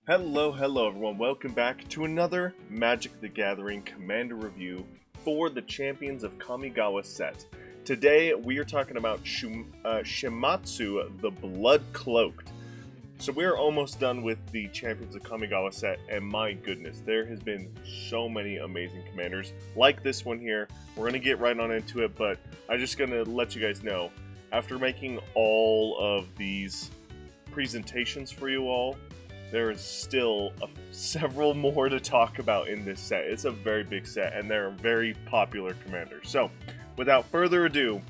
Hello everyone, welcome back to another Magic the Gathering Commander review for the Champions of Kamigawa set. Today we are talking about Shimatsu, the Bloodcloaked. So we are almost done with the Champions of Kamigawa set, and my goodness, there has been so many amazing commanders like this one here. We're going to get right on into it, but I'm just going to let you guys know, after making all of these presentations for you all, there is still several more to talk about in this set. It's a very big set, and they're very popular commanders. So, without further ado,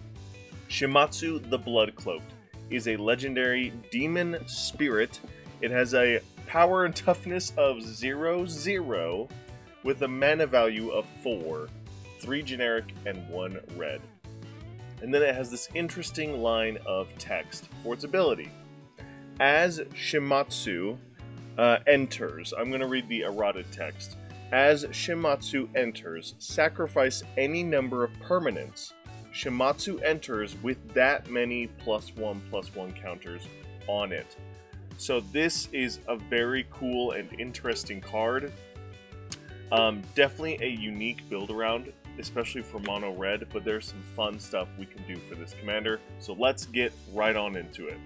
Shimatsu the Bloodcloaked is a legendary demon spirit. It has a power and toughness of 0/0 with a mana value of 4, 3 generic, and 1 red. And then it has this interesting line of text for its ability. As Shimatsu enters, I'm going to read the errata text. As Shimatsu enters, sacrifice any number of permanents. Shimatsu enters with that many +1/+1 counters on it. So this is a very cool and interesting card. Definitely a unique build around, especially for mono red, but there's some fun stuff we can do for this commander. So let's get right on into it.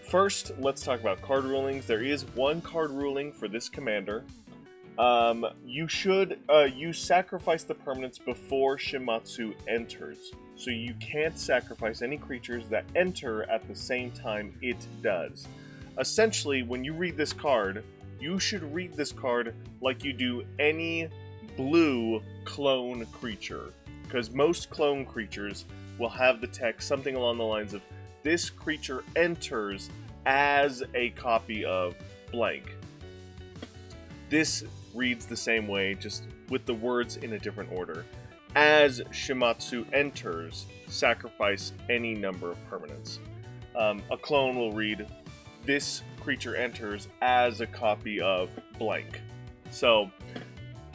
First, let's talk about card rulings. There is one card ruling for this commander. You sacrifice the permanents before Shimatsu enters. So you can't sacrifice any creatures that enter at the same time it does. Essentially, when you read this card, you should read this card like you do any blue clone creature. Because most clone creatures will have the text something along the lines of, this creature enters as a copy of blank. This reads the same way, just with the words in a different order. As Shimatsu enters, sacrifice any number of permanents. A clone will read, this creature enters as a copy of blank. So,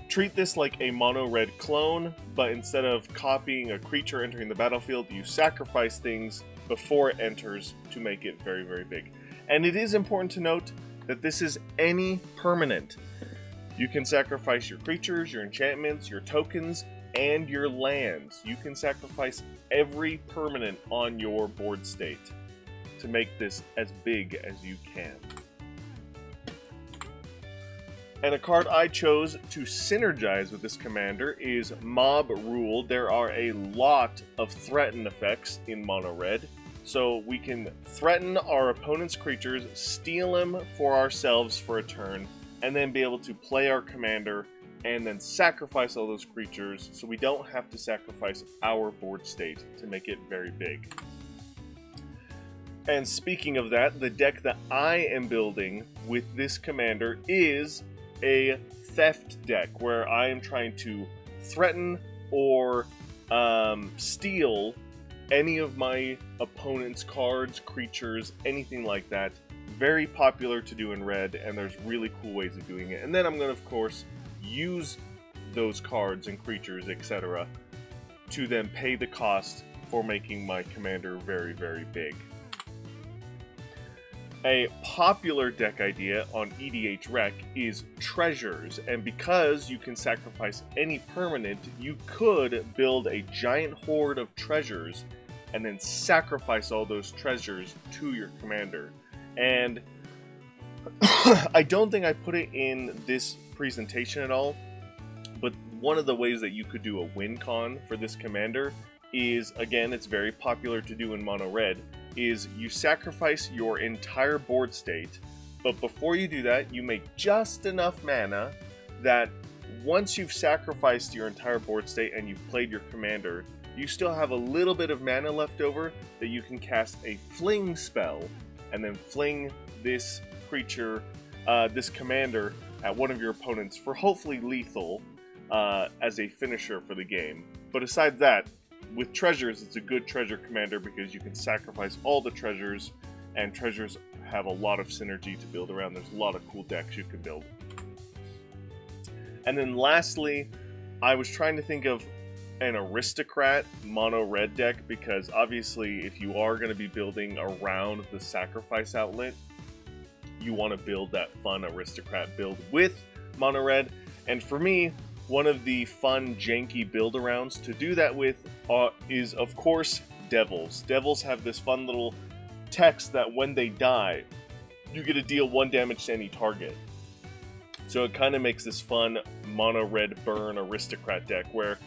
treat this like a mono-red clone, but instead of copying a creature entering the battlefield, you sacrifice things before it enters to make it very, very big. And it is important to note that this is any permanent. You can sacrifice your creatures, your enchantments, your tokens, and your lands. You can sacrifice every permanent on your board state to make this as big as you can. And a card I chose to synergize with this commander is Mob Rule. There are a lot of threaten effects in mono red. So we can threaten our opponent's creatures, steal them for ourselves for a turn, and then be able to play our commander and then sacrifice all those creatures so we don't have to sacrifice our board state to make it very big. And speaking of that, the deck that I am building with this commander is a theft deck where I am trying to threaten or steal any of my opponent's cards, creatures, anything like that. Very popular to do in red, and there's really cool ways of doing it. And then I'm going to, of course, use those cards and creatures, etc., to then pay the cost for making my commander very, very big. A popular deck idea on EDH Rec is treasures, and because you can sacrifice any permanent, you could build a giant hoard of treasures and then sacrifice all those treasures to your commander. And I don't think I put it in this presentation at all, but one of the ways that you could do a win con for this commander is, again, it's very popular to do in mono red, is you sacrifice your entire board state, but before you do that, you make just enough mana that once you've sacrificed your entire board state and you've played your commander, you still have a little bit of mana left over that you can cast a fling spell and then fling this creature, this commander, at one of your opponents for hopefully lethal as a finisher for the game. But aside that, with treasures, it's a good treasure commander because you can sacrifice all the treasures, and treasures have a lot of synergy to build around. There's a lot of cool decks you can build. And then lastly, I was trying to think of an aristocrat mono red deck, because obviously if you are going to be building around the sacrifice outlet, you want to build that fun aristocrat build with mono red. And for me, one of the fun, janky build-arounds to do that with is, of course, devils. Devils have this fun little text that when they die, you get to deal 1 damage to any target. So it kind of makes this fun mono red burn aristocrat deck where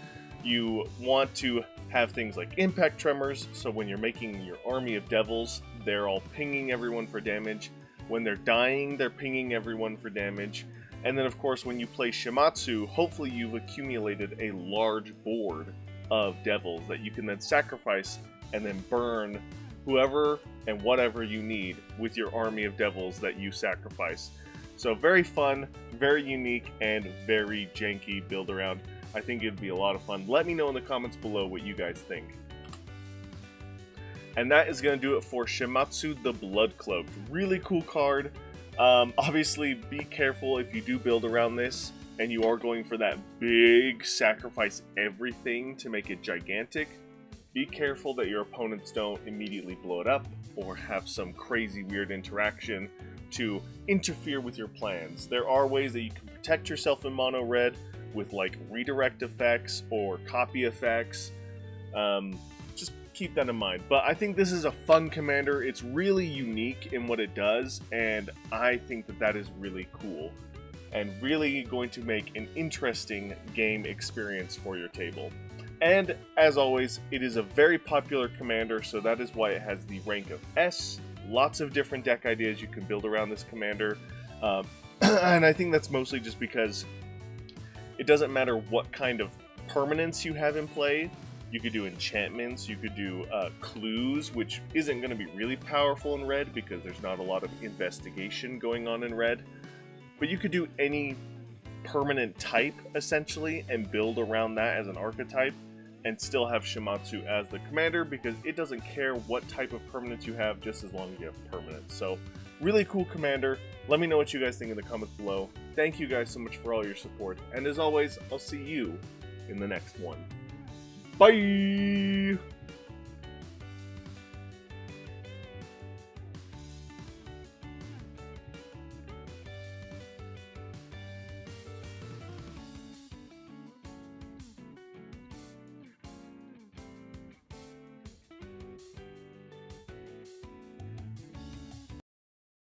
you want to have things like impact tremors, so when you're making your army of devils, they're all pinging everyone for damage. When they're dying, they're pinging everyone for damage. And then, of course, when you play Shimatsu, hopefully you've accumulated a large board of devils that you can then sacrifice and then burn whoever and whatever you need with your army of devils that you sacrifice. So very fun, very unique, and very janky build-around. I think it'd be a lot of fun. Let me know in the comments below what you guys think. And that is going to do it for Shimatsu the Bloodcloaked. Really cool card. Obviously, be careful if you do build around this and you are going for that big sacrifice everything to make it gigantic. Be careful that your opponents don't immediately blow it up or have some crazy weird interaction to interfere with your plans. There are ways that you can protect yourself in mono red with like redirect effects or copy effects. Just keep that in mind. But I think this is a fun commander. It's really unique in what it does, and I think that that is really cool and really going to make an interesting game experience for your table. And as always, it is a very popular commander, so that is why it has the rank of S. Lots of different deck ideas you can build around this commander, and I think that's mostly just because it doesn't matter what kind of permanents you have in play. You could do enchantments, you could do clues, which isn't going to be really powerful in red because there's not a lot of investigation going on in red. But you could do any permanent type, essentially, and build around that as an archetype, and still have Shimatsu as the commander because it doesn't care what type of permanents you have, just as long as you have permanents. So, really cool commander. Let me know what you guys think in the comments below. Thank you guys so much for all your support, and as always, I'll see you in the next one. Bye!